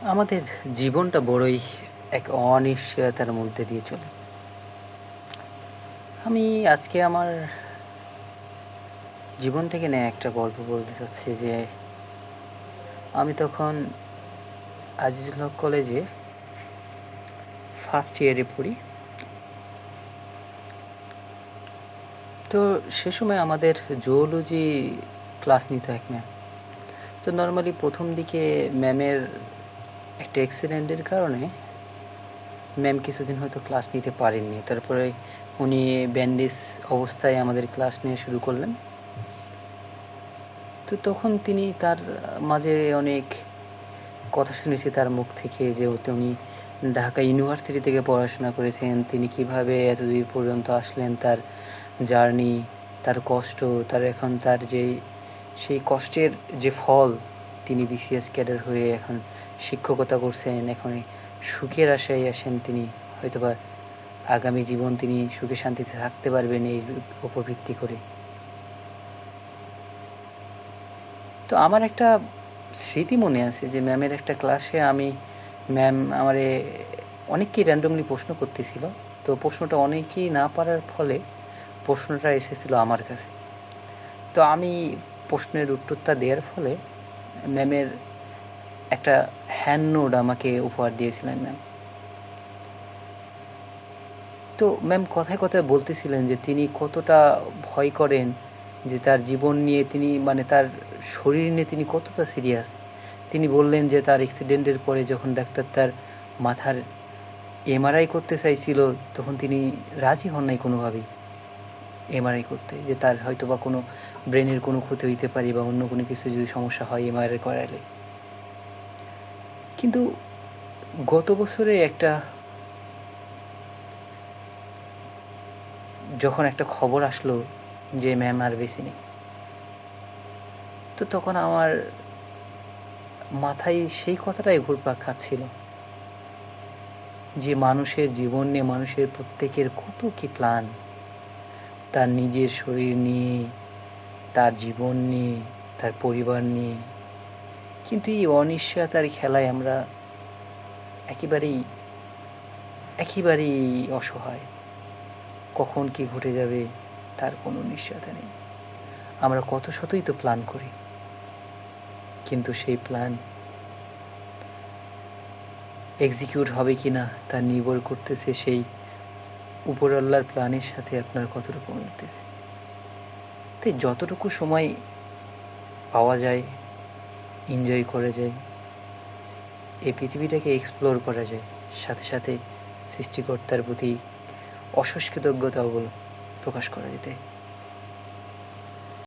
আমাদের জীবনটা বড়ই এক অনিশ্চয়তার মধ্যে দিয়ে চলে। আমি আজকে আমার জীবন থেকে নেয়া একটা গল্প বলতে চাচ্ছি যে আমি তখন আজিজুল হক কলেজে ফার্স্ট ইয়ারে পড়ি। তো সে সময় আমাদের জুওলজি ক্লাস নিত এক ম্যাম। তো নর্মালি প্রথম দিকে ম্যামের একটা অ্যাক্সিডেন্টের কারণে ম্যাম কিছুদিন হয়তো ক্লাস নিতে পারেননি। তারপরে উনি ব্যান্ডেজ অবস্থায় আমাদের ক্লাস নিয়ে শুরু করলেন। তো তখন তিনি তার মাঝে অনেক কথা শুনেছি তার মুখ থেকে, যেহেতু উনি ঢাকা ইউনিভার্সিটি থেকে পড়াশোনা করেছেন, তিনি কিভাবে এতদূর পর্যন্ত আসলেন, তার জার্নি, তার কষ্ট, তার সেই কষ্টের যে ফল, তিনি বিসিএস ক্যাডার হয়ে এখন শিক্ষকতা করছেন, এখন সুখের আশায় আসেন তিনি, হয়তোবা আগামী জীবন তিনি সুখে শান্তিতে থাকতে পারবেন এই উপর ভিত্তি করে। তো আমার একটা স্মৃতি মনে আছে যে ম্যামের একটা ক্লাসে ম্যাম আমারে অনেককেই র্যান্ডমলি প্রশ্ন করতেছিল। তো প্রশ্নটা অনেকেই না পারার ফলে প্রশ্নটা এসেছিল আমার কাছে। তো আমি প্রশ্নের উত্তরটা দেওয়ার ফলে ম্যামের একটা হ্যান্ড নোট আমাকে উপহার দিয়েছিলেন ম্যাম। তো ম্যাম কথায় কথায় বলতেছিলেন যে তিনি কতটা ভয় করেন, যে তার জীবন নিয়ে তিনি তার শরীর নিয়ে তিনি কতটা সিরিয়াস। তিনি বললেন যে তার অ্যাক্সিডেন্টের পরে যখন ডাক্তার তার মাথার এমআরআই করতে চাইছিল, তখন তিনি রাজি হন নাই কোনোভাবেই এমআরআই করতে, যে তার হয়তো বা কোনো ব্রেনের কোনো ক্ষতি হইতে পারে বা অন্য কোনো কিছু যদি সমস্যা হয় এমআরআই করাইলে। কিন্তু গত বছরে যখন একটা খবর আসলো যে ম্যাম আর বেঁচে নেই, তো তখন আমার মাথায় সেই কথাটাই ঘুরপাক খাচ্ছিল যে মানুষের জীবন নিয়ে মানুষের প্রত্যেকের কত কি প্ল্যান, তার নিজের শরীর নিয়ে, তার জীবন নিয়ে, তার পরিবার নিয়ে। কিন্তু এই অনিশ্চয়তার খেলায় আমরা একেবারেই অসহায়। কখন কি ঘটে যাবে তার কোনো নিশ্চয়তা নেই। আমরা কত শতই তো প্ল্যান করি, কিন্তু সেই প্ল্যান এক্সিকিউট হবে কি না তা নির্ভর করতেছে সেই উপরওয়ালার প্ল্যানের সাথে আপনার কতটুকু মিলতেছে। তাই যতটুকু সময় পাওয়া যায় এনজয় করা যায়, এই পৃথিবীটাকে এক্সপ্লোর করা যায়, সাথে সাথে সৃষ্টিকর্তার প্রতি অশেষ কৃতজ্ঞতাও প্রকাশ করা যেতে।